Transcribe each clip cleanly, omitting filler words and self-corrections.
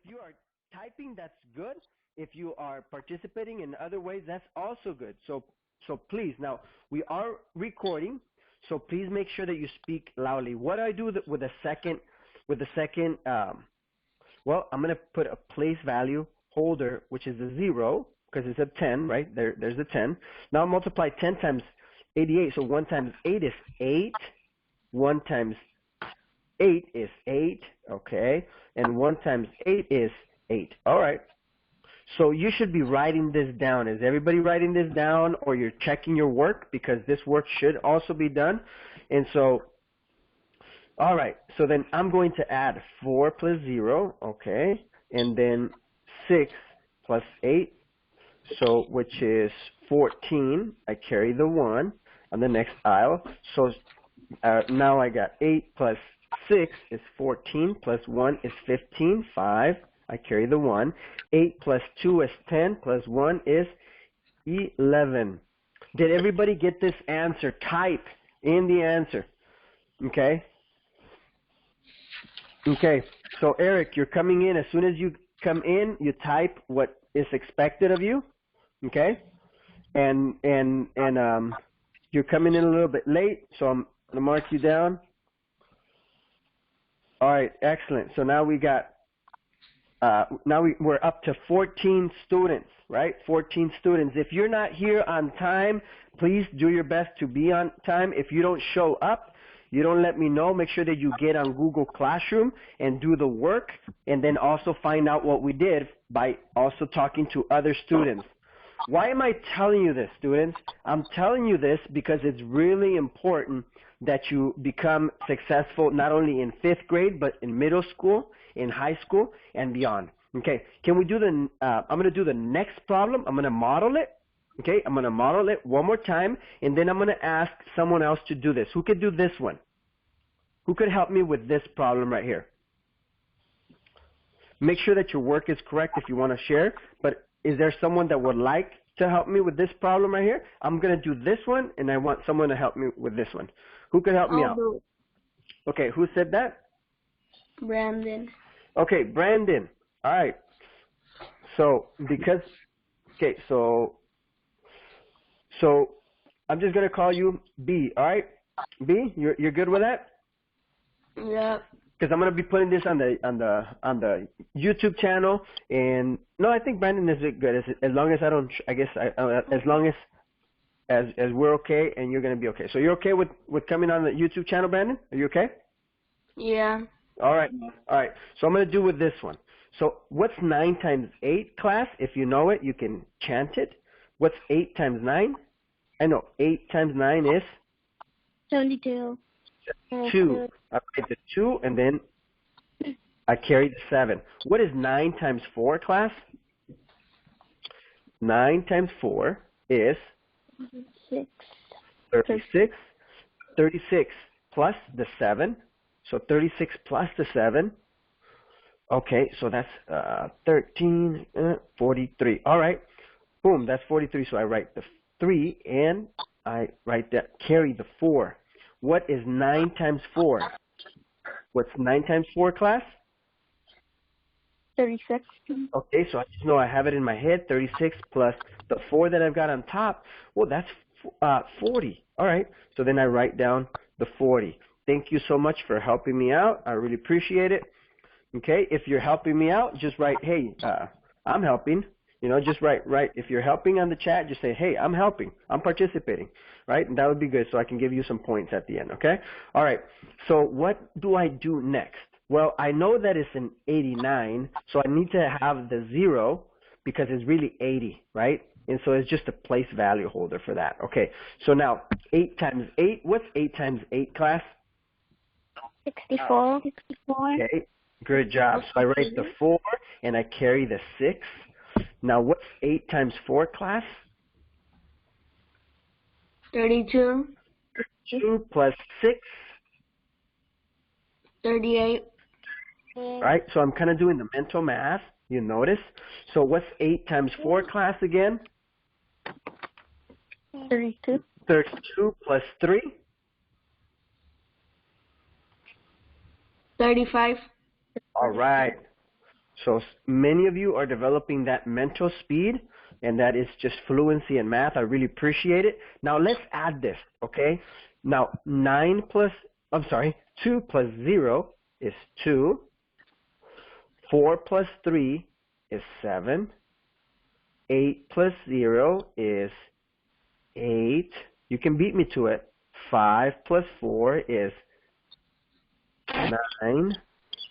if you are typing, that's good. If you are participating in other ways, that's also good. So please, now we are recording, so please make sure that you speak loudly. What do I do with the second, well, I'm going to put a place value holder, which is a 0, because it's a 10, right? There's a 10. Now multiply 10 times 88. So 1 times 8 is 8. 1 times 8 is 8, okay? And 1 times 8 is 8. All right. So you should be writing this down. Is everybody writing this down, or you're checking your work? Because this work should also be done. And so, all right. So then I'm going to add 4 plus 0, okay? And then 6 plus 8, so which is 14. I carry the 1 on the next aisle. So now I got 8 plus 6 is 14, plus 1 is 15, 5. I carry the 1. 8 plus 2 is 10, plus 1 is 11. Did everybody get this answer? Type in the answer. Okay? Okay. So, Eric, you're coming in. As soon as you come in, you type what is expected of you. Okay? And you're coming in a little bit late, so I'm going to mark you down. All right, excellent. So now we got we're up to 14 students, right? 14 students. If you're not here on time, please do your best to be on time. If you don't show up, you don't let me know. Make sure that you get on Google Classroom and do the work, and then also find out what we did by also talking to other students. Why am I telling you this, students? I'm telling you this because it's really important that you become successful not only in 5th grade, but in middle school, in high school, and beyond. Okay, can we do I'm going to do the next problem. I'm going to model it. Okay, I'm going to model it one more time, and then I'm going to ask someone else to do this. Who could do this one? Who could help me with this problem right here? Make sure that your work is correct if you want to share, but is there someone that would like to help me with this problem right here? I'm going to do this one, and I want someone to help me with this one. Who could help me out? Okay, who said that? Brandon. Okay, Brandon. All right. So so I'm just going to call you B, all right? B, you're good with that? Yeah. Because I'm going to be putting this on the YouTube channel, and no, I think Brandon is good as long as I don't. I guess as long as we're okay and you're going to be okay. So you're okay with coming on the YouTube channel, Brandon? Are you okay? Yeah. All right. All right. So I'm going to do with this one. So what's 9 times 8, class? If you know it, you can chant it. What's 8 times 9? I know 8 times 9 is 72. 2. I write the 2, and then I carry the 7. What is 9 times 4, class? 9 times 4 is 6. 36. 36 plus the 7. So 36 plus the 7. Okay, so that's 13, 43. All right. Boom, that's 43. So I write the 3, and I write that, carry the 4. What is 9 times 4? What's 9 times 4, class? 36. Okay, so I just know I have it in my head. 36 plus the 4 that I've got on top. Well, that's 40. All right, so then I write down the 40. Thank you so much for helping me out. I really appreciate it. Okay, if you're helping me out, just write, hey, I'm helping. You know, just write, if you're helping on the chat, just say, hey, I'm helping. I'm participating, right? And that would be good, so I can give you some points at the end, okay? All right, so what do I do next? Well, I know that it's an 89, so I need to have the 0 because it's really 80, right? And so it's just a place value holder for that. Okay, so now 8 times 8, what's 8 times 8, class? 64. Okay, good job. So I write the 4, and I carry the 6. Now, what's 8 times 4, class? 32. 2 plus 6. 38. All right, so I'm kind of doing the mental math, you notice. So what's 8 times 4, class, again? 32. 32 plus 3? 35. All right. So many of you are developing that mental speed, and that is just fluency in math. I really appreciate it. Now let's add this, okay? Now 2 plus 0 is 2. 4 plus 3 is 7. 8 plus 0 is 8. You can beat me to it. 5 plus 4 is 9.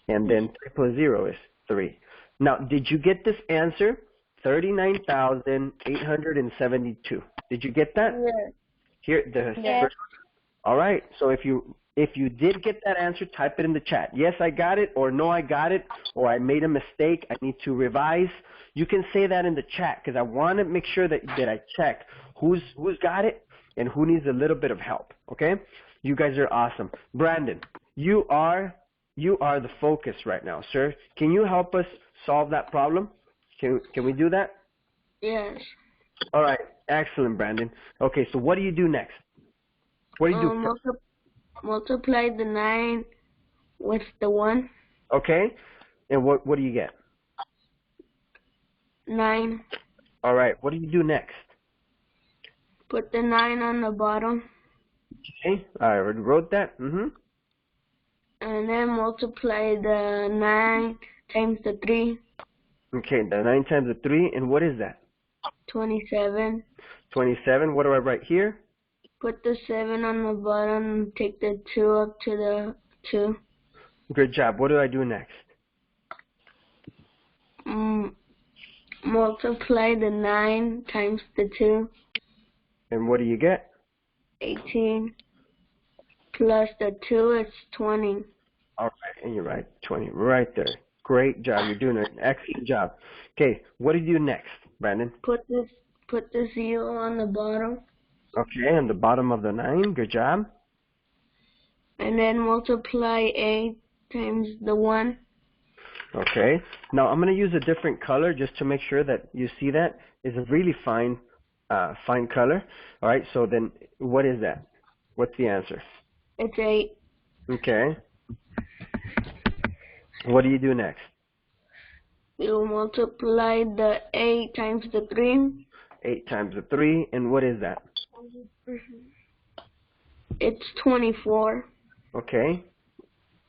And then 3 plus 0 is 3. Now, did you get this answer? 39,872. Did you get that? Yes. Here, Yes. all right. So if you did get that answer, type it in the chat. Yes, I got it, or no, I got it, or I made a mistake. I need to revise. You can say that in the chat because I want to make sure that I check who's got it and who needs a little bit of help. Okay? You guys are awesome. Brandon, you are the focus right now, sir. Can you help us solve that problem? Can we do that? Yes. All right. Excellent, Brandon. Okay, so what do you do next? What do you do? Multiply the 9 with the 1. Okay. And what do you get? 9. All right. What do you do next? Put the 9 on the bottom. Okay. I already wrote that. And then multiply the 9 times the 3. Okay. The 9 times the 3. And what is that? 27. 27. What do I write here? Put the 7 on the bottom. Take the 2 up to the 2. Good job. What do I do next? Multiply the 9 times the 2. And what do you get? 18. Plus the 2 is 20. All right. And you're right. 20. Right there. Great job. You're doing an excellent job. Okay. What do you do next, Brandon? Put the 0 on the bottom. Okay. On the bottom of the 9. Good job. And then multiply 8 times the 1. Okay. Now I'm going to use a different color just to make sure that you see that. It's a really fine color. All right. So then what is that? What's the answer? It's 8. Okay. What do you do next? You multiply the 8 times the 3. 8 times the 3. And what is that? It's 24. Okay.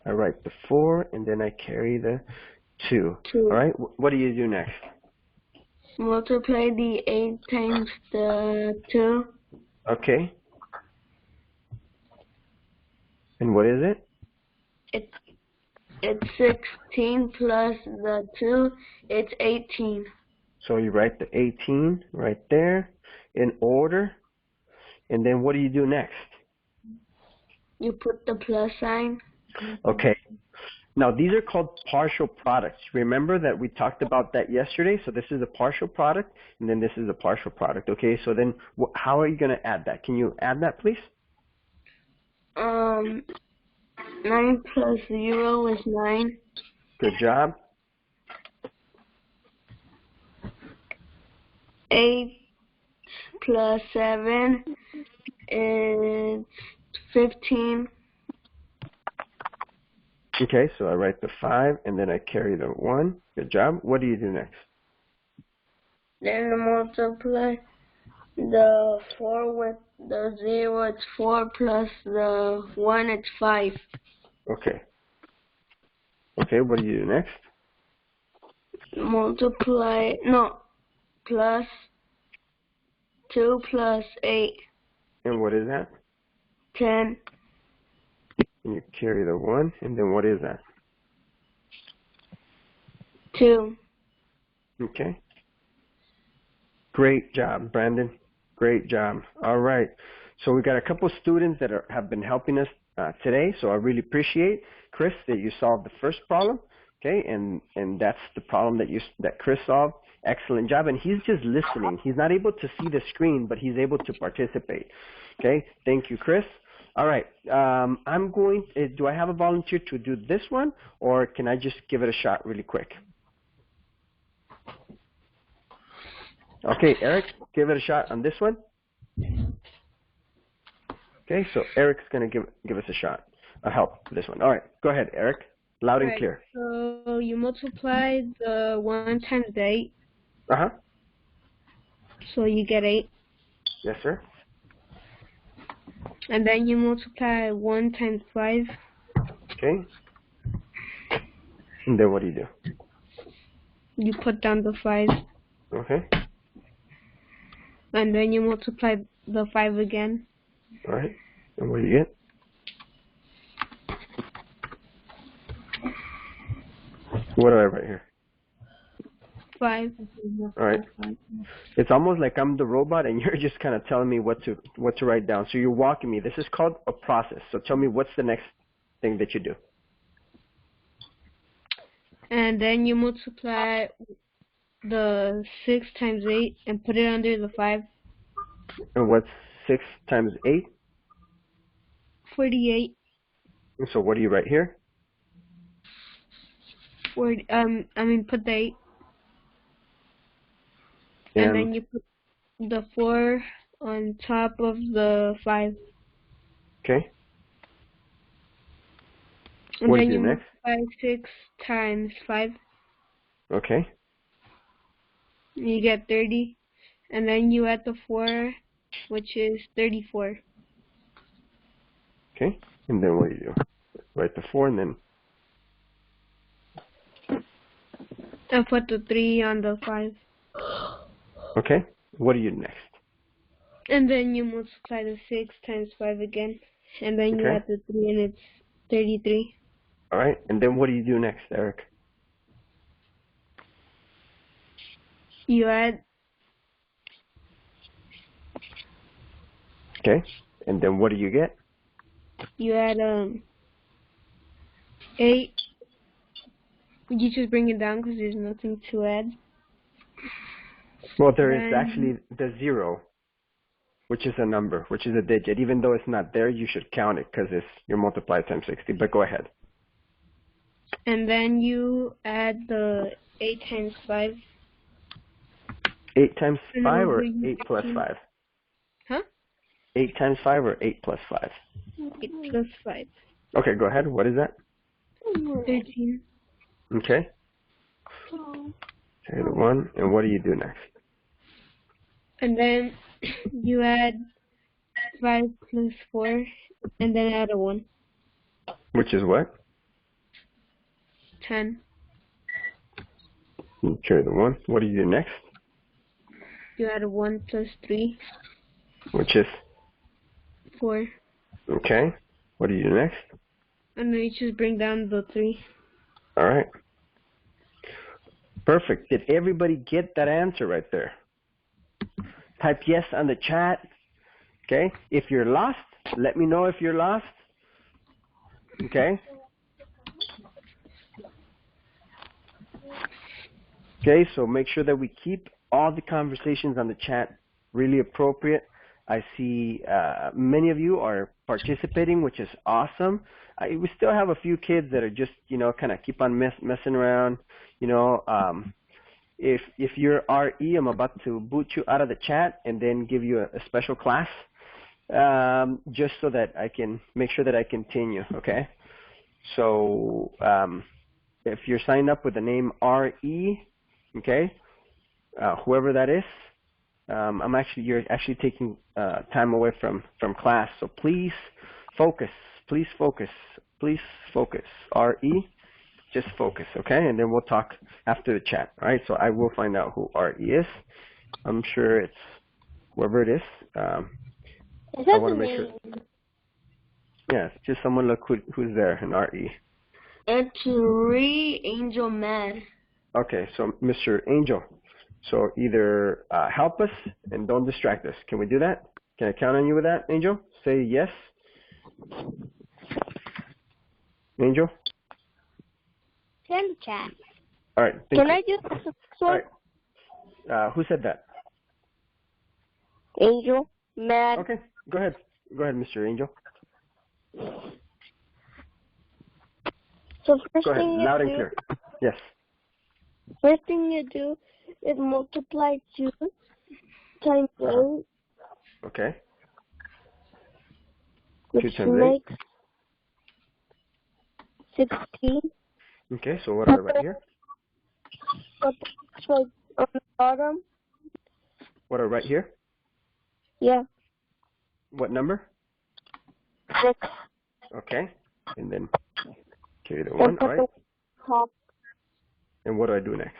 I write the 4 and then I carry the 2. 2. All right. What do you do next? Multiply the 8 times the 2. Okay. And what is it? It's 16 plus the 2. It's 18. So you write the 18 right there in order. And then what do you do next? You put the plus sign. Okay. Now, these are called partial products. Remember that we talked about that yesterday? So this is a partial product, and then this is a partial product. Okay, so then how are you going to add that? Can you add that, please? 9 plus 0 is 9. Good job. 8 plus 7 is 15. Okay, so I write the 5, and then I carry the 1. Good job. What do you do next? Then multiply the 4 with the 0. It's 4 plus the 1. It's 5. Okay. Okay, what do you do next? Plus 2 plus 8. And what is that? 10. And you carry the 1, and then what is that? 2. Okay. Great job, Brandon. Great job. All right. So we got a couple students that have been helping us today. So I really appreciate, Chris, that you solved the first problem. Okay, and that's the problem that Chris solved. Excellent job. And he's just listening. He's not able to see the screen, but he's able to participate. Okay. Thank you, Chris. All right. I'm going. Do I have a volunteer to do this one, or can I just give it a shot really quick? Okay, Eric, give it a shot on this one. Okay, so Eric's going to give us a shot, a help for this one. All right, go ahead, Eric. Loud and clear. So you multiply the 1 times 8. Uh-huh. So you get 8. Yes, sir. And then you multiply 1 times 5. Okay. And then what do you do? You put down the 5. Okay. And then you multiply the 5 again. All right. And what do you get? What do I write here? 5. All right. It's almost like I'm the robot and you're just kind of telling me what to write down. So you're walking me. This is called a process. So tell me, what's the next thing that you do? And then you multiply the 6 times 8 and put it under the 5. And what's 6 times 8? 48. And so what do you write here? Put the 8. And then you put the 4 on top of the 5. Okay. And What then do you you do next? multiply 6 times 5. Okay. You get 30. And then you add the 4, which is 34. Okay. And then what do you do? Write the 4 and then... And put the 3 on the 5. Okay. What do you do next? And then you multiply the 6 times 5 again. And then you add the 3 and it's 33. All right. And then what do you do next, Eric? You add... Okay. And then what do you get? You add 8. You just bring it down because there's nothing to add. Well, there is actually the 0, which is a number, which is a digit. Even though it's not there, you should count it because it's your multiply times 60. But go ahead. And then you add the 8 times 5. 8 times 5 or 8 plus 5? Huh? 8 times 5 or 8 plus 5? 8 plus 5. Okay, go ahead. What is that? 13. Okay. Okay, the 1. And what do you do next? And then you add 5 plus 4, and then add a 1. Which is what? 10. Okay, the 1. What do you do next? You add a 1 plus 3. Which is? 4. Okay. What do you do next? And then you just bring down the 3. All right. Perfect. Did everybody get that answer right there? Type yes on the chat. Okay. If you're lost, let me know if you're lost. Okay. Okay, so make sure that we keep all the conversations on the chat really appropriate. I see many of you are participating, which is awesome. We still have a few kids that are just, kind of keep on messing around. If you're RE, I'm about to boot you out of the chat and then give you a special class, just so that I can make sure that I continue, okay? So if you're signed up with the name RE, okay, whoever that is, you're actually taking time away from class. So please focus, RE, just focus, okay? And then we'll talk after the chat, all right? So I will find out who RE is. I'm sure it's whoever it is. I want to make sure. Yeah, just someone look who's there in RE. It's Angel Man. Okay, so Mr. Angel. So either help us and don't distract us. Can we do that? Can I count on you with that, Angel? Say yes. Angel? Send the chat. All right. Can I just ask a question? All right. Who said that? Angel Man. Okay, go ahead. Go ahead, Mr. Angel. So first Go ahead, thing loud and clear. Yes. First thing you do is multiply 2 times 8. Okay. Which 2 times 8. makes 16. Okay, so what do I write here? But so on the bottom? What do I write here? Yeah. What number? 6. Okay, and then carry the And 1, all put right? the top. And what do I do next?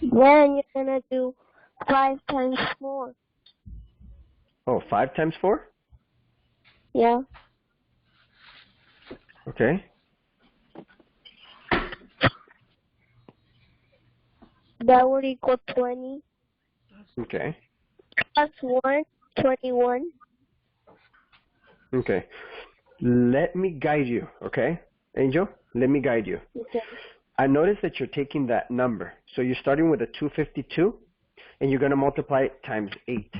Then you're gonna do 5 times 4. Oh, 5 times 4? Yeah. Okay. That would equal 20. Okay. Plus 1, 21. Okay. Let me guide you, okay? Angel, let me guide you. Okay. I noticed that you're taking that number. So you're starting with a 252, and you're going to multiply it times 8.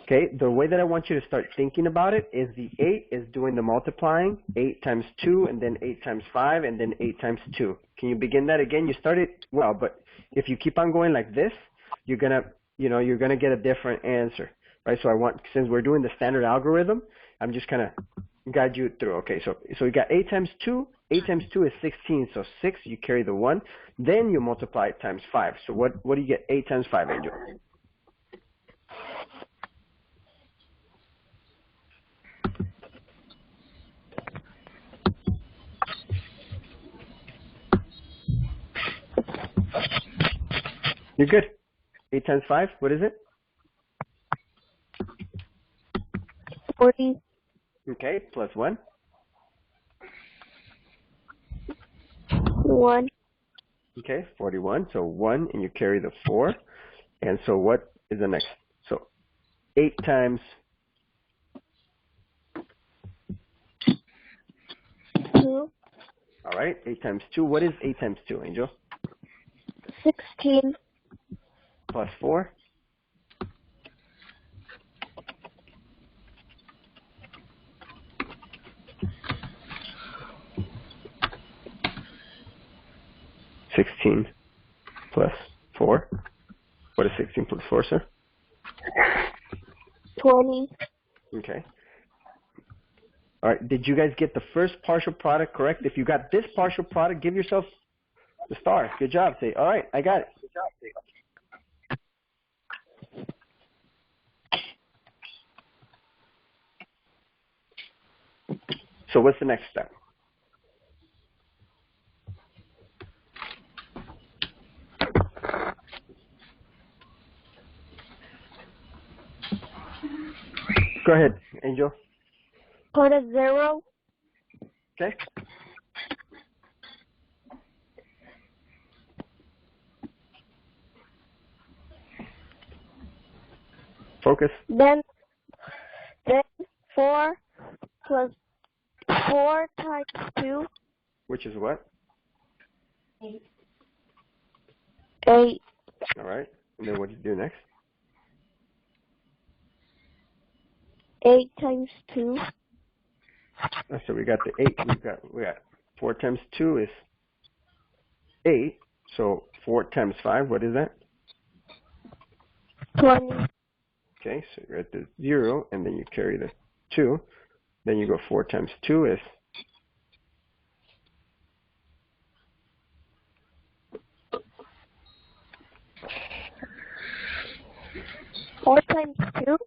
Okay, the way that I want you to start thinking about it is the 8 is doing the multiplying, 8 times 2, and then 8 times 5, and then 8 times 2. Can you begin that again? You started well, but if you keep on going like this, you're going to, you're going to get a different answer, right? So since we're doing the standard algorithm, I'm just going to guide you through. Okay, so you got 8 times 2. 8 times 2 is 16, so 6, you carry the 1. Then you multiply it times 5. So what do you get 8 times 5, Angel? You're good. 8 times 5, what is it? 40. Okay, plus 1. 1. Okay, 41. So 1, and you carry the 4. And so what is the next? So 8 times 2. all right, 8 times 2. What is 8 times 2, Angel? 16. Plus 4. 16 plus 4. What is 16 plus 4, sir? 20. Okay. All right, did you guys get the first partial product correct? If you got this partial product, give yourself the star. Good job. Say, all right, I got it. So what's the next step? Go ahead, Angel. Put a 0. Okay. Focus. Then 4 plus 4 times 2. Which is what? 8. All right. And then what do you do next? 8 times 2. So we got the 8. We got 4 times 2 is 8. So 4 times 5, what is that? 20. Okay, so you're at the 0, and then you carry the 2. Then you go 4 times 2 is 4 times 2.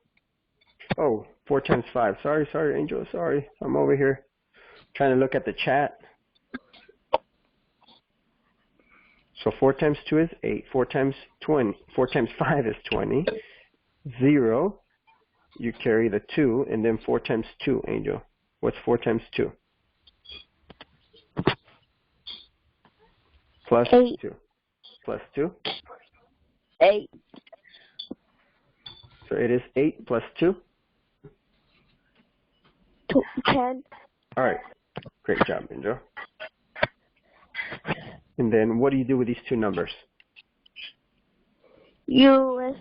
4 times 5. Sorry, Angel. Sorry. I'm over here trying to look at the chat. So 4 times 2 is 8. 4 times 5 is 20. 0, you carry the 2, and then 4 times 2, Angel. What's 4 times 2? Plus 8. 2. Plus 2. 8. So it is 8 plus 2. 10. All right. Great job, Angel. And then what do you do with these two numbers? You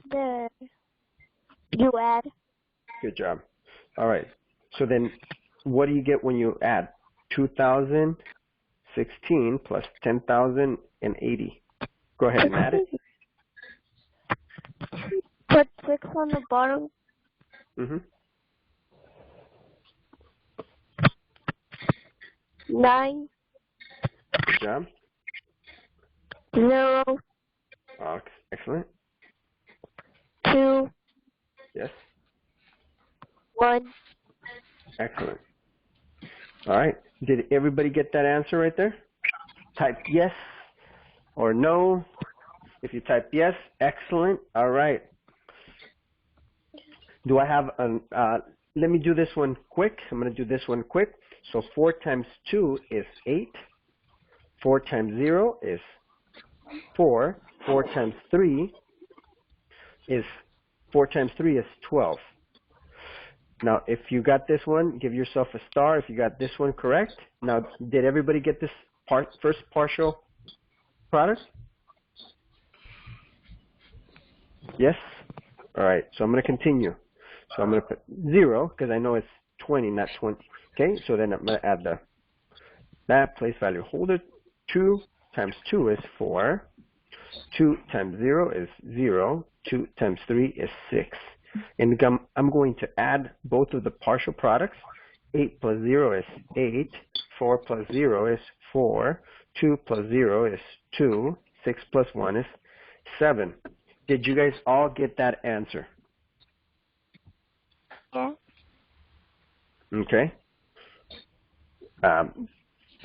add. Good job. All right. So then what do you get when you add 2,016 plus 10,080? Go ahead and add it. Put 6 on the bottom. Mm-hmm. 9, Good job. 0, Oh, excellent. 2, Yes. 1. Excellent. All right. Did everybody get that answer right there? Type yes or no. If you type yes, excellent. All right. Do I have an, let me do this one quick. I'm going to do this one quick. So 4 times 2 is 8. 4 times 0 is 4. 4 times 3 is 4 times 3 is 12. Now, if you got this one, give yourself a star. If you got this one correct. Now, did everybody get this first partial product? Yes? All right, so I'm going to continue. So I'm going to put 0 because I know it's 20, not 20. Okay, so then I'm going to add that place value holder. 2 times 2 is 4. 2 times 0 is 0. 2 times 3 is 6. And I'm going to add both of the partial products. 8 plus 0 is 8. 4 plus 0 is 4. 2 plus 0 is 2. 6 plus 1 is 7. Did you guys all get that answer? Yeah. Okay.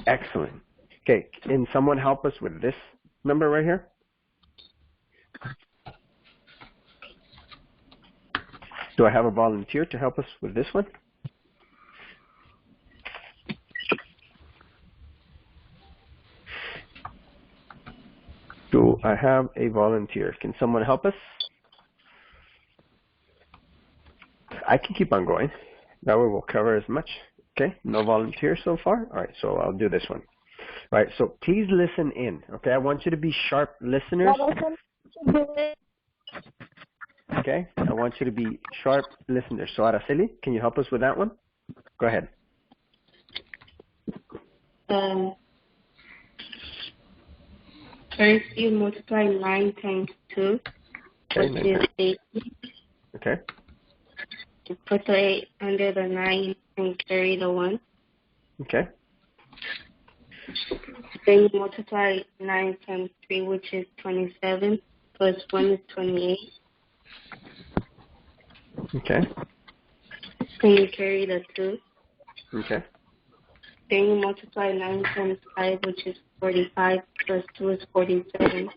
Excellent. Okay, can someone help us with this number right here? Do I have a volunteer to help us with this one? Do I have a volunteer? Can someone help us? I can keep on going. That way we'll cover as much. Okay, no volunteers so far? All right, so I'll do this one. All right, so please listen in. Okay, I want you to be sharp listeners. Okay, I want you to be sharp listeners. So Araceli, can you help us with that one? Go ahead. First, you multiply 9 times 2, Okay, which is 8. Okay. You put the 8 under the 9 and carry the 1. Okay. Then you multiply 9 times 3, which is 27, plus 1 is 28. Okay. Then you carry the 2. Okay. Then you multiply 9 times 5, which is 45, plus 2 is 47.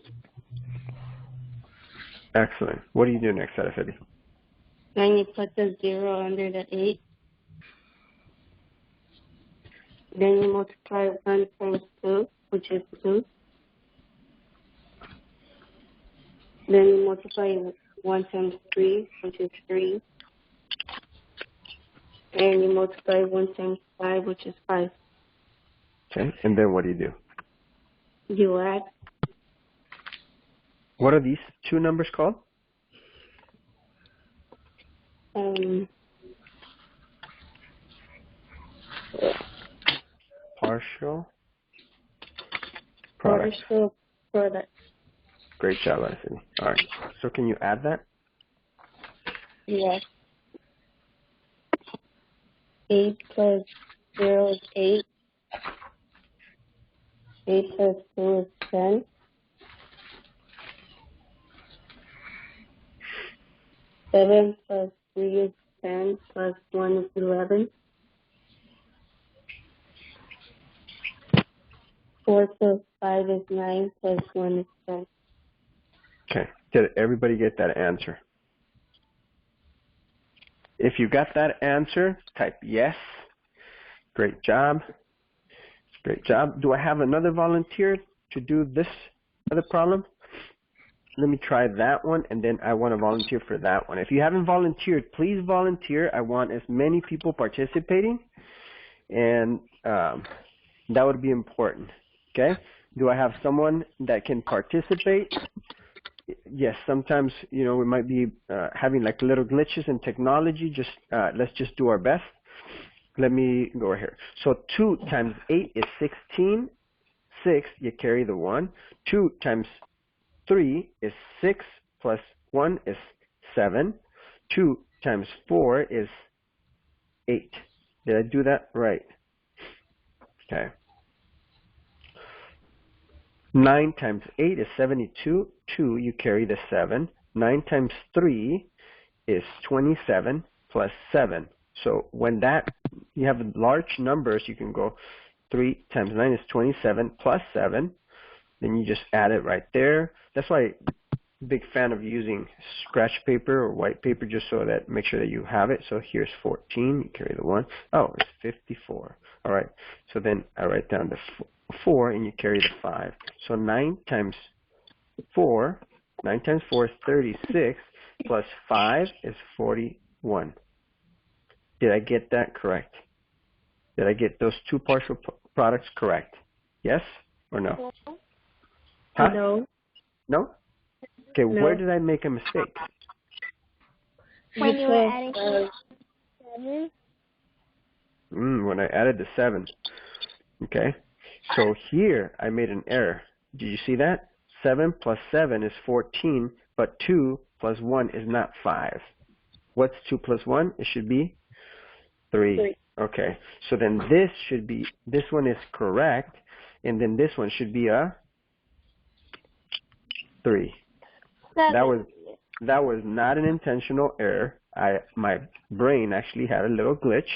Excellent. What do you do next, Araceli? Then you put the 0 under the 8. Then you multiply 1 times 2, which is 2. Then you multiply 1 times 3, which is 3. And you multiply 1 times 5, which is 5. Okay, and then what do you do? You add. What are these two numbers called? Partial product. Partial product. Great job, Araceli. All right, so can you add that? Yes. 8 plus 0 is 8. 8 plus 2 is 10. 7 plus 3 is 10, plus 1 is 11. 4 plus 5 is 9, plus 1 is 10. Okay, did everybody get that answer? If you got that answer, type yes. Great job. Great job. Do I have another volunteer to do this other problem? Let me try that one, and then I want to volunteer for that one. If you haven't volunteered, please volunteer. I want as many people participating, and that would be important. Okay? Do I have someone that can participate? Yes, sometimes, we might be having like little glitches in technology. Just let's just do our best. Let me go right here. So 2 times 8 is 16. 6, you carry the 1. 2 times 3 is 6 plus 1 is 7. 2 times 4 is 8. Did I do that right? Okay. 9 times 8 is 72. 2, you carry the 7. 9 times 3 is 27 plus 7. So when you have large numbers, you can go 3 times 9 is 27 plus 7. Then you just add it right there. That's why I'm a big fan of using scratch paper or white paper, just so that make sure that you have it. So here's 14. You carry the 1. Oh, it's 54. All right. So then I write down the 4, and you carry the 5. So 9 times 4 is 36, plus 5 is 41. Did I get that correct? Did I get those two partial products correct? Yes or no? Huh? No. No? Okay, No. where did I make a mistake? When you were adding 7? When I added the 7. Okay. So here I made an error. Did you see that? 7 plus 7 is 14, but 2 plus 1 is not 5. What's 2 plus 1? It should be 3. Okay. So then this one is correct, and then this one should be a 3. That was not an intentional error. My brain actually had a little glitch,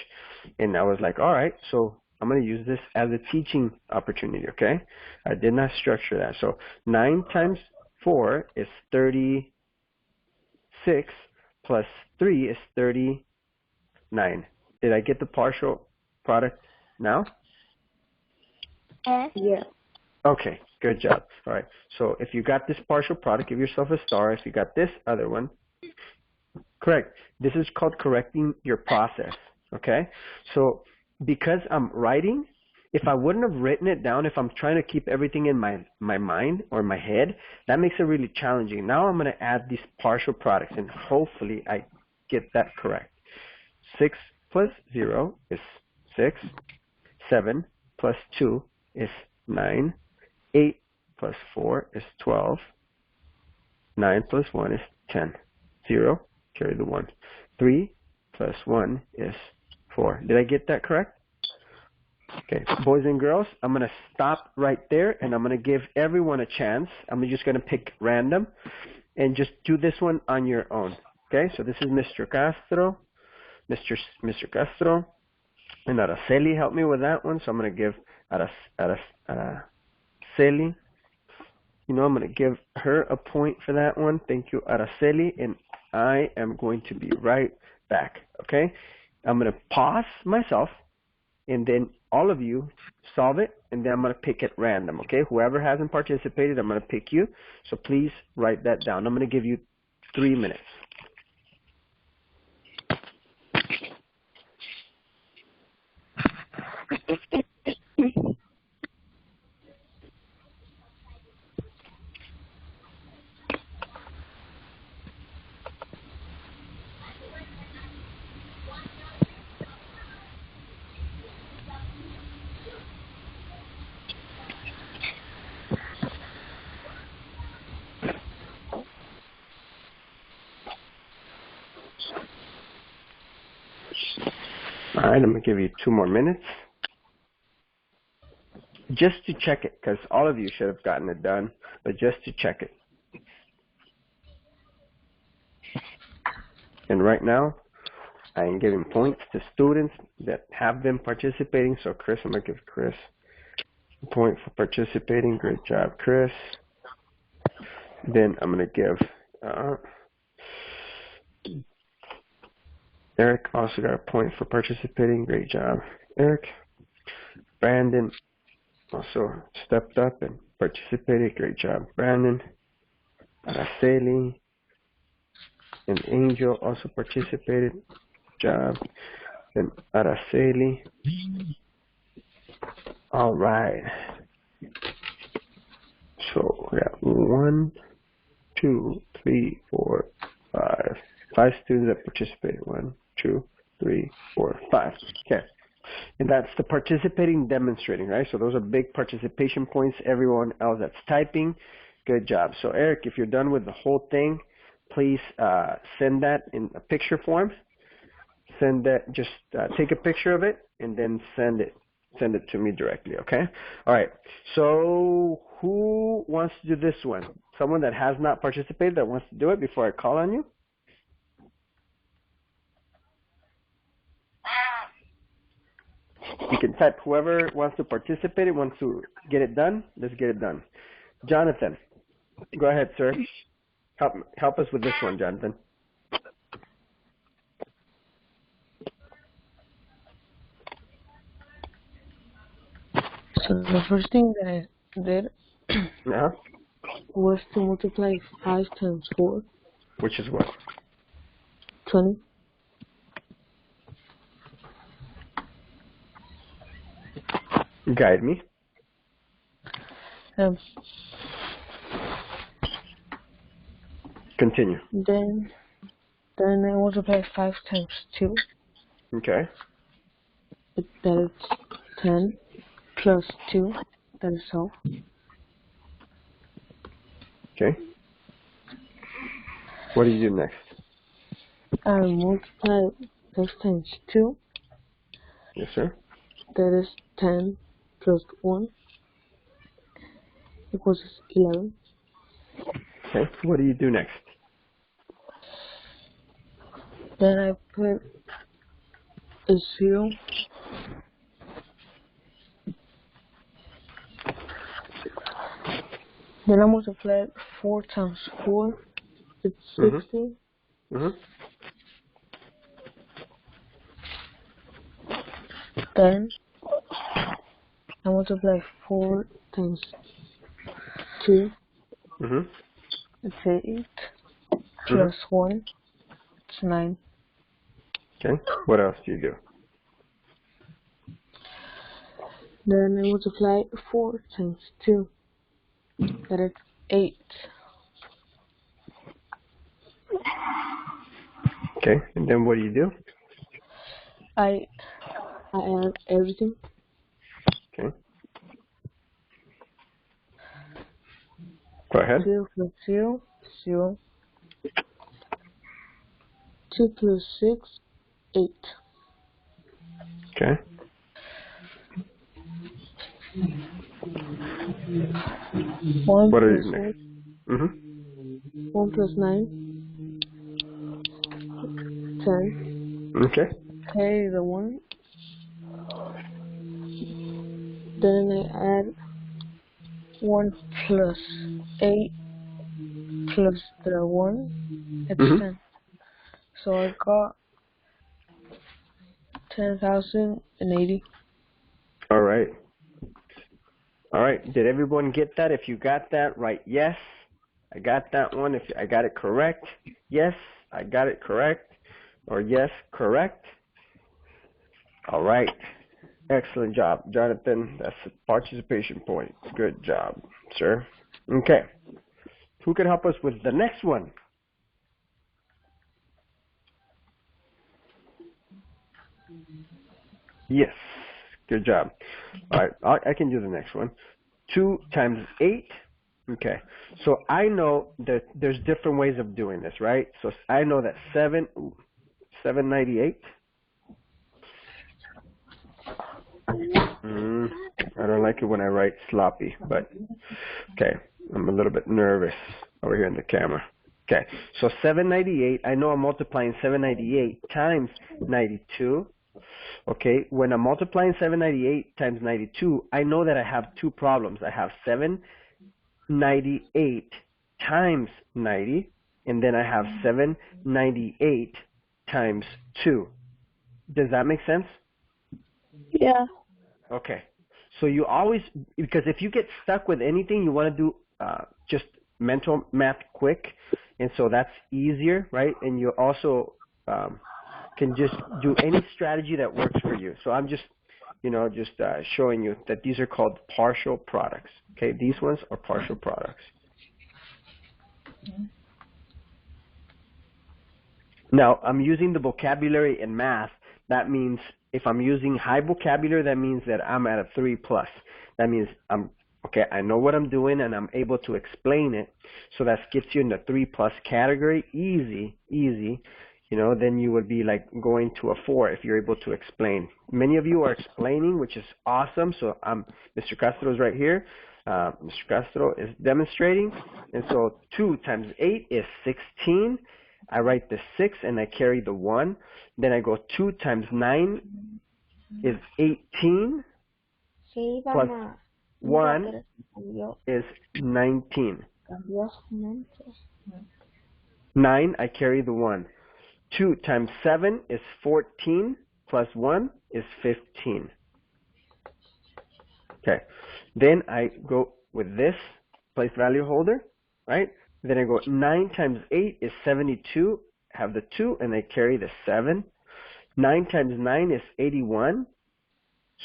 and I was like, all right, so I'm going to use this as a teaching opportunity, okay? I did not structure that. So 9 times 4 is 36, plus 3 is 39. Did I get the partial product now? Yeah. Okay, good job. All right, so if you got this partial product, give yourself a star. If you got this other one, correct. This is called correcting your process, okay? So because I'm writing, if I wouldn't have written it down, if I'm trying to keep everything in my mind or my head, that makes it really challenging. Now I'm going to add these partial products, and hopefully I get that correct. 6 plus 0 is 6. 7 plus 2 is 9. 8 plus 4 is 12. 9 plus 1 is 10. 0, carry the 1. 3 plus 1 is 4. Did I get that correct? Okay, boys and girls, I'm going to stop right there, and I'm going to give everyone a chance. I'm just going to pick random and just do this one on your own. Okay, so this is Mr. Castro, Mr. Castro, and Araceli helped me with that one, so I'm going to give Araceli, I'm going to give her a point for that one. Thank you, Araceli, and I am going to be right back, okay? I'm going to pause myself, and then all of you solve it, and then I'm going to pick at random, okay? Whoever hasn't participated, I'm going to pick you, so please write that down. I'm going to give you 3 minutes. All right, I'm going to give you 2 more minutes just to check it, because all of you should have gotten it done, but just to check it. And right now, I am giving points to students that have been participating. So Chris, I'm going to give Chris a point for participating. Great job, Chris. Then I'm going to give Eric also got a point for participating. Great job, Eric. Brandon also stepped up and participated. Great job, Brandon. Araceli and Angel also participated. Good job. Then Araceli. All right. So we got 1, 2, 3, 4, 5. 5 students that participated. 1, 2, 3, 4, 5. Okay. And that's the participating, demonstrating, right? So those are big participation points. Everyone else that's typing, good job. So Eric, if you're done with the whole thing, please send that in a picture form. Send that, just take a picture of it and then send it to me directly, okay? All right, so who wants to do this one? Someone that has not participated that wants to do it before I call on you? You can type whoever wants to participate and wants to get it done. Let's get it done. Jonathan, go ahead, sir. Help us with this one, Jonathan. So the first thing that I did was to multiply 5 times 4. Which is what? 20. Guide me. Continue. Then I multiply 5 times 2. Okay. That is 10 plus 2. That is 12. Okay. What do you do next? I multiply 5 times 2. Yes, sir. That is 10 plus 1 equals 11. Okay. What do you do next? Then I put a 0. Then I multiply 4 times 4. It's 60. Then I multiply 4 times 2. It's 8. Plus 1. It's 9. Okay. What else do you do? Then I multiply 4 times 2. That is 8. Okay. And then what do you do? I add everything. Okay. Go ahead. 0 plus 0, 0. 2 plus 6, 8. Okay. What are you next? 1 plus 9, 10. Okay. Carry the 1. Then I add 1 plus 8 plus the 1. It's 10. So I got 10,080. All right. All right. Did everyone get that? If you got that, write yes. I got that one. If I got it correct, yes, I got it correct. Or yes, correct. All right. Excellent job, Jonathan. That's a participation point. Good job, sir. Okay. Who can help us with the next one? Yes. Good job. All right. I can do the next one. 2 times 8. Okay. So I know that there's different ways of doing this, right? So I know that 798. I don't like it when I write sloppy, but okay. I'm a little bit nervous over here in the camera. Okay. So 798, I know I'm multiplying 798 times 92. Okay, when I'm multiplying 798 times 92, I know that I have two problems. I have 798 times 90, and then I have 798 times 2. Does that make sense? Yeah. Okay. So you always, because if you get stuck with anything, you want to do just mental math quick, and so that's easier, right? And you also can just do any strategy that works for you. So I'm just, showing you that these are called partial products. Okay, these ones are partial products. Now, I'm using the vocabulary in math. That means if I'm using high vocabulary, that means that I'm at a 3+. That means I'm Okay, I know what I'm doing and I'm able to explain it. So that gets you in the 3+ category. Easy, easy. You know, then you would be like going to a 4 if you're able to explain. Many of you are explaining, which is awesome. So Mr. Castro is right here. Mr. Castro is demonstrating. And so 2 times 8 is 16. I write the 6 and I carry the 1. Then I go 2 times 9 is 18. Sí, Plus mamá. 1 Mira, pero is 19. cambió su mente. 9, I carry the 1. 2 times 7 is 14, plus 1 is 15. Okay. Then I go with this place value holder, right? Then I go 9 times 8 is 72. Have the 2, and I carry the 7. 9 times 9 is 81.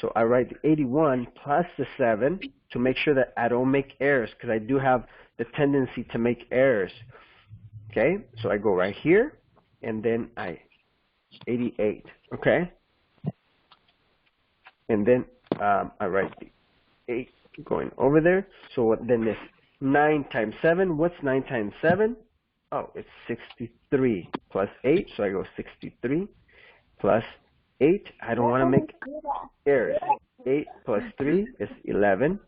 So I write the 81 plus the 7 to make sure that I don't make errors, because I do have the tendency to make errors. Okay, so I go right here, and then 88, okay? And then I write the 8 going over there. So then this 9 times 7, what's 9 times 7? Oh, it's 63 plus 8, so I go 63 plus 8. I don't want to make errors. 8 plus 3 is 11.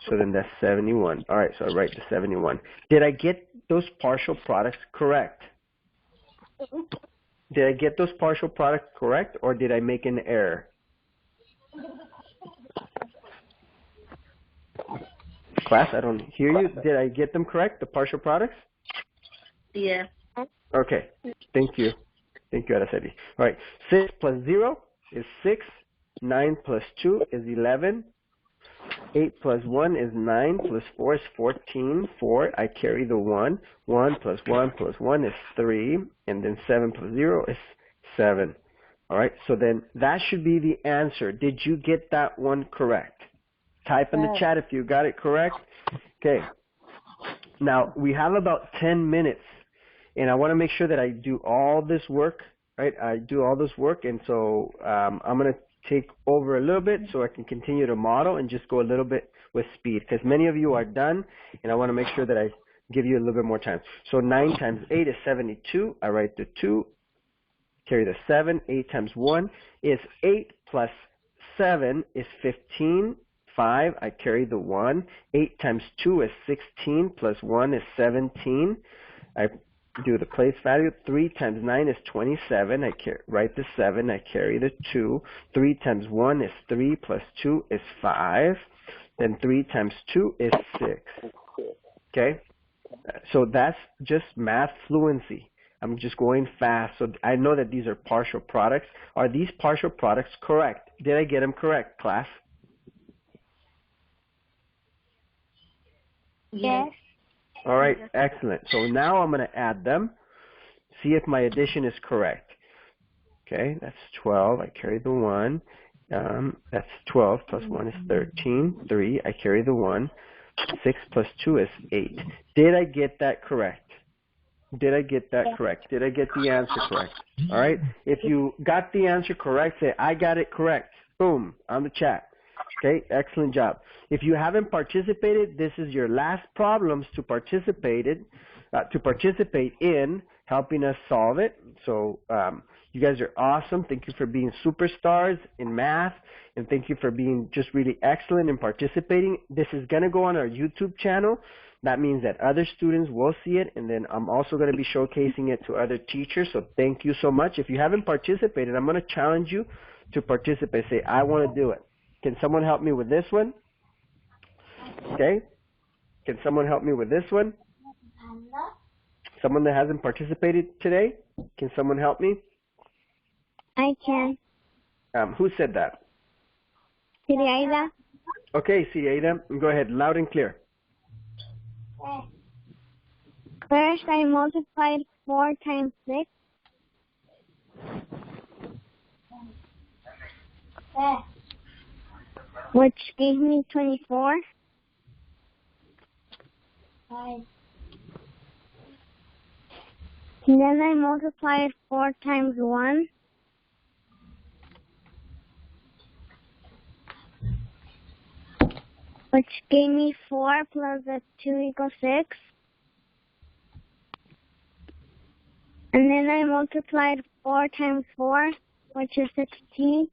So then that's 71. All right, so I write the 71. Did I get those partial products correct? Did I get those partial products correct, or did I make an error? Class, I don't hear you. Did I get them correct, the partial products? Yeah. Okay, thank you. Thank you, Araceli. All right, 6 plus 0 is 6. 9 plus 2 is 11. 8 plus 1 is 9, plus 4 is 14. 4, I carry the 1. 1 plus 1 plus 1 is 3. And then 7 plus 0 is 7. All right, so then that should be the answer. Did you get that one correct? Type in the chat if you got it correct. Okay. Now, we have about 10 minutes, and I want to make sure that I do all this work, right? I do all this work, and so I'm going to take over a little bit so I can continue to model and just go a little bit with speed, because many of you are done, and I want to make sure that I give you a little bit more time. So 9 times 8 is 72. I write the 2, carry the 7. 8 times 1 is 8, plus 7 is 15. 5, I carry the 1. 8 times 2 is 16, plus 1 is 17. I do the place value. 3 times 9 is 27. I write the 7. I carry the 2. 3 times 1 is 3, plus 2 is 5. Then 3 times 2 is 6. Okay? So that's just math fluency. I'm just going fast. So I know that these are partial products. Are these partial products correct? Did I get them correct, class? Yes. All right, excellent. So now I'm going to add them, see if my addition is correct. Okay, that's 12. I carry the 1. That's 12 plus 1 is 13. 3, I carry the 1. 6 plus 2 is 8. Did I get that correct? Did I get that correct? Did I get the answer correct? All right, if you got the answer correct, say, I got it correct. Boom, on the chat. Okay, excellent job. If you haven't participated, this is your last problems to participate in helping us solve it. So you guys are awesome. Thank you for being superstars in math, and thank you for being just really excellent in participating. This is going to go on our YouTube channel. That means that other students will see it, and then I'm also going to be showcasing it to other teachers. So thank you so much. If you haven't participated, I'm going to challenge you to participate. Say, I want to do it. Can someone help me with this one? Okay. Can someone help me with this one? Someone that hasn't participated today? Can someone help me? I can. Who said that? Siriaida. Okay, Siriaida, go ahead, loud and clear. First, I multiplied 4 times 6. Which gave me 24. And then I multiplied 4 times 1. which gave me 4 plus the 2 equals 6. And then I multiplied 4 times 4, which is 16.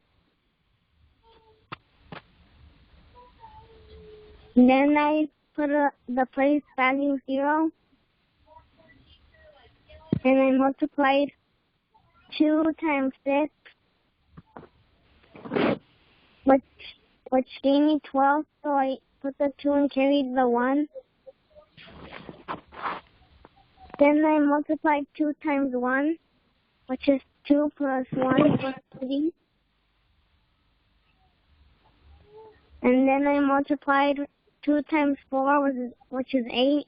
Then I put the place value 0. And I multiplied 2 times 6, which gave me 12. So I put the 2 and carried the 1. Then I multiplied 2 times 1, which is 2 plus 1 plus 3. And then I multiplied 2 times 4, which is 8.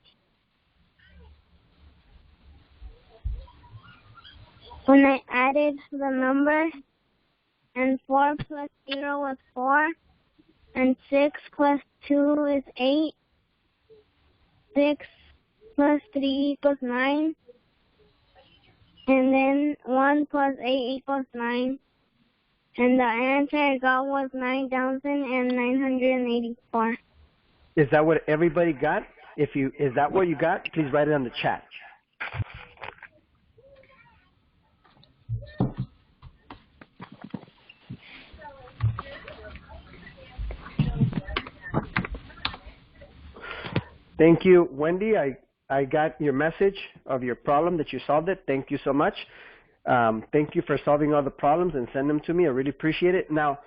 When I added the numbers, and 4 plus 0 was 4, and 6 plus 2 is 8. 6 plus 3 equals 9. And then 1 plus 8 equals 9. And the answer I got was 9,984. Is that what everybody got? Is that what you got? Please write it on the chat. Thank you, Wendy. I got your message of your problem that you solved it. Thank you so much. Thank you for solving all the problems and send them to me. I really appreciate it. Now,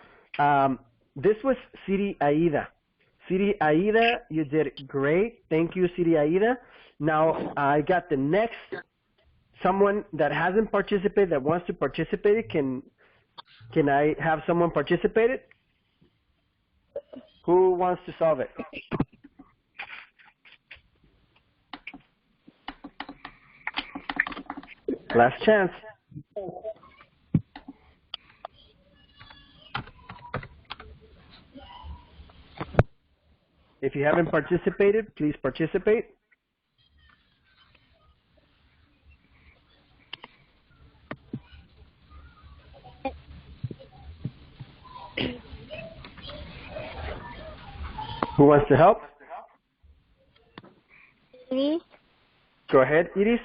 this was Siri Aida. Siri Aida, you did great. Thank you, Siri Aida. Now, I got the next someone that hasn't participated that wants to participate. Can I have someone participate? Who wants to solve it? Last chance. If you haven't participated, please participate. Who wants to help? Iris? Go ahead, Iris.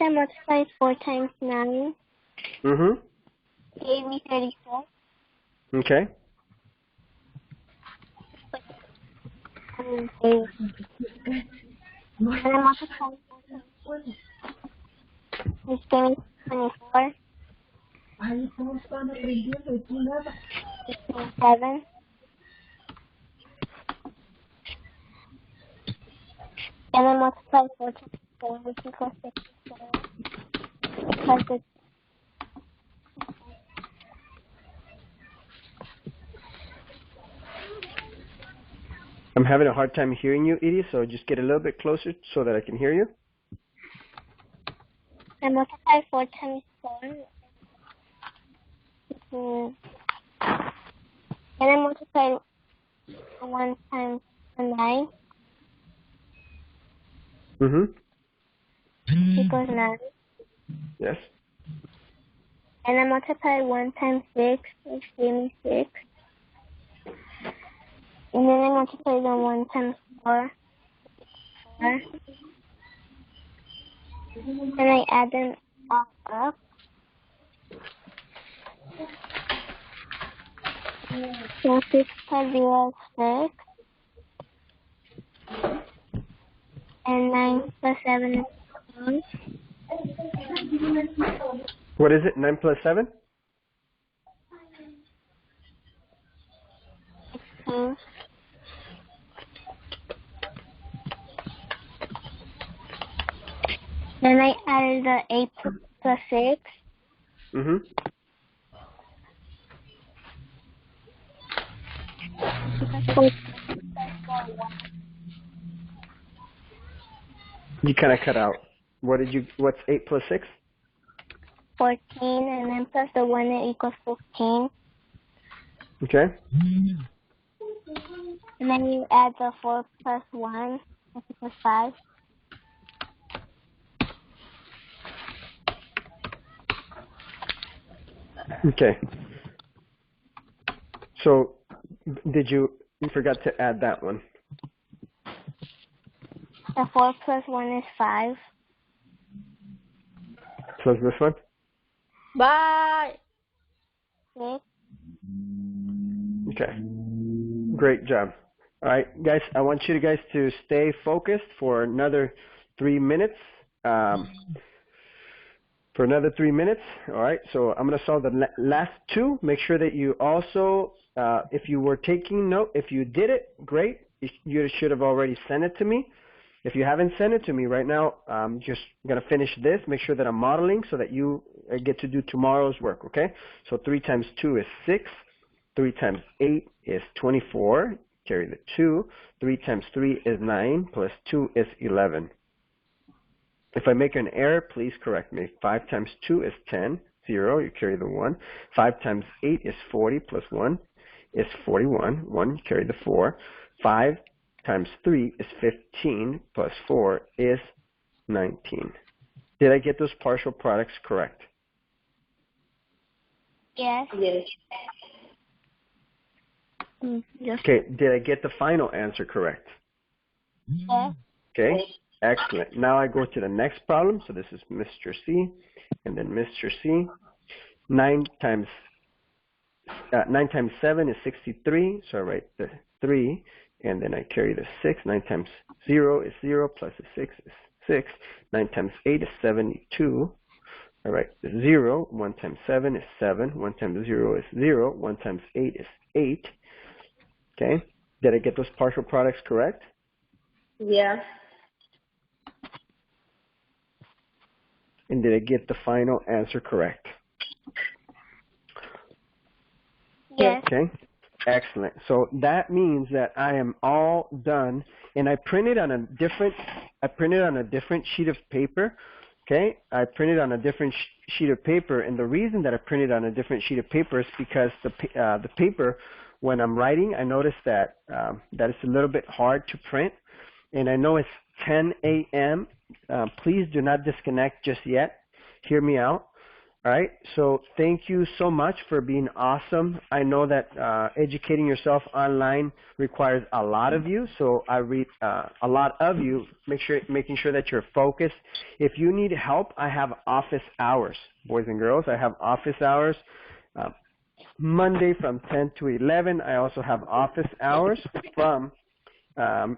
I multiplied 4 times 9. Mm-hmm. Gave me 34. Okay. And I multiplied 4 times 1. Which gave me 24. 7. And I multiplied 4 times 4, which equals 64. Because it's I'm having a hard time hearing you, Edie, so just get a little bit closer so that I can hear you. I multiplied 4 times 4. And I multiplied 1 times 9. Mm-hmm. Equals 9. Yes. And I multiplied 1 times 6, which gave me 6. And then I multiplied the 1 times 4. 4. And I add them all up. So 6 plus 0 is 6. And 9 plus 7 is 2. What is it? 9 plus 7? 2. Then I added the 8 plus 6. Mm-hmm. You kind of cut out. What's 8 plus 6? 14, and then plus the 1 that equals 15. Okay. And then you add the 4 plus 1, which equals 5. Okay. So you forgot to add that one. The 4 plus 1 is 5. Plus this one? Bye. 6. Okay. Great job. All right, guys, I want you guys to stay focused for another 3 minutes. For another 3 minutes. All right, so I'm going to solve the last two. Make sure that you also, if you were taking note, if you did it, great. You should have already sent it to me. If you haven't sent it to me right now, I'm just going to finish this, make sure that I'm modeling so that you get to do tomorrow's work, okay? So 3 times 2 is 6. 3 times 8 is 24. Carry the 2. 3 times 3 is 9, plus 2 is 11. If I make an error, please correct me. 5 times 2 is 10. 0, you carry the 1. 5 times 8 is 40, plus 1 is 41. 1, you carry the 4. 5 times 3 is 15, plus 4 is 19. Did I get those partial products correct? Yes. Yes. Yes. Okay, did I get the final answer correct? Yes. Okay, excellent. Now I go to the next problem. So this is Mr. C, and then Mr. C. 9 times 7 is 63, so I write the 3, and then I carry the 6. 9 times 0 is 0, plus the 6 is 6. 9 times 8 is 72. I write the 0. 1 times 7 is 7. 1 times 0 is 0. 1 times 8 is 8. Okay, did I get those partial products correct? Yeah. And did I get the final answer correct? Yes. Okay, excellent. So that means that I am all done, and I printed on a different sheet of paper. Okay, I printed on a different sheet of paper, and the reason that I printed on a different sheet of paper is because the paper, when I'm writing, I noticed that that it's a little bit hard to print, and I know it's 10 a.m. Please do not disconnect just yet. Hear me out. All right, so thank you so much for being awesome. I know that educating yourself online requires a lot of you, so I read a lot of you, making sure that you're focused. If you need help, I have office hours, boys and girls. I have office hours Monday from 10 to 11. I also have office hours from 1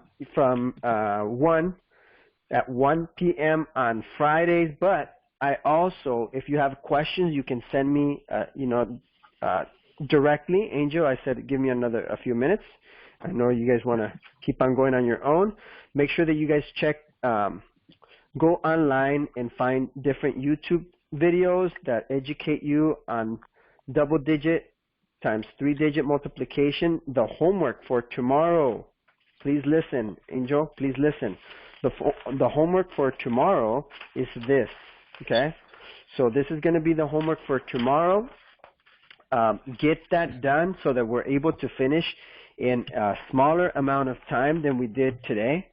at 1 p.m. on Fridays, but I also, if you have questions, you can send me, directly. Angel, I said give me a few minutes. I know you guys want to keep on going on your own. Make sure that you guys check, go online and find different YouTube videos that educate you on double-digit times 3-digit multiplication. The homework for tomorrow, please listen. Angel, please listen. The homework for tomorrow is this. Okay, so this is going to be the homework for tomorrow. Get that done so that we're able to finish in a smaller amount of time than we did today.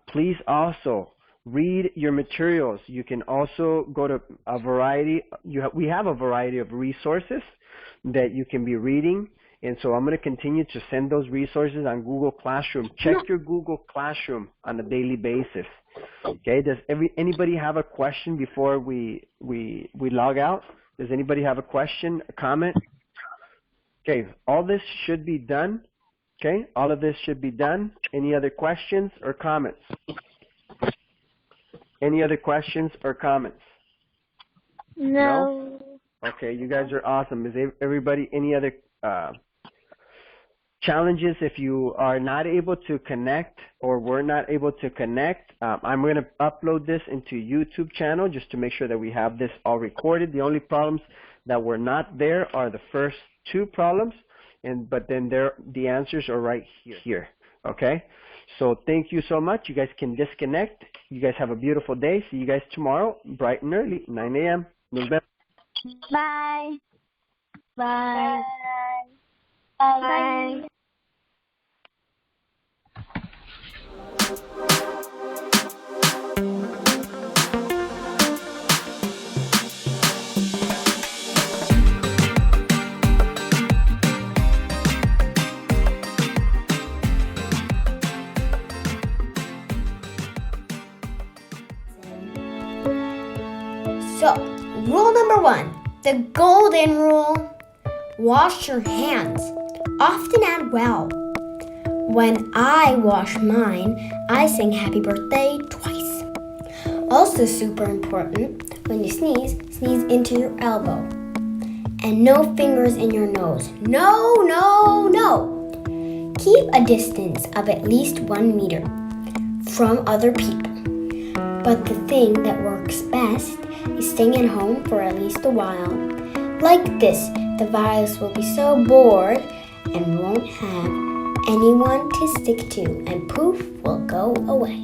Please also read your materials. You can also go to a variety. We have a variety of resources that you can be reading. And so I'm going to continue to send those resources on Google Classroom. Check your Google Classroom on a daily basis. Okay, does anybody have a question before we log out? Does anybody have a question, a comment? Okay, all this should be done. Okay, all of this should be done. Any other questions or comments? Any other questions or comments? No. Okay, you guys are awesome. Is everybody any other challenges? If you are not able to connect or were not able to connect, I'm going to upload this into YouTube channel just to make sure that we have this all recorded. The only problems that were not there are the first two problems, but then the answers are right here. Okay, so thank you so much. You guys can disconnect. You guys have a beautiful day. See you guys tomorrow, bright and early, 9 a.m. Bye. Bye. Bye. So, rule number 1, the golden rule. Wash your hands, often and well. When I wash mine, I sing happy birthday twice. Also super important, when you sneeze, sneeze into your elbow. And no fingers in your nose. No, no, no. Keep a distance of at least 1 meter from other people. But the thing that works best is staying at home for at least a while. Like this, the virus will be so bored and won't have anyone to stick to, and poof will go away.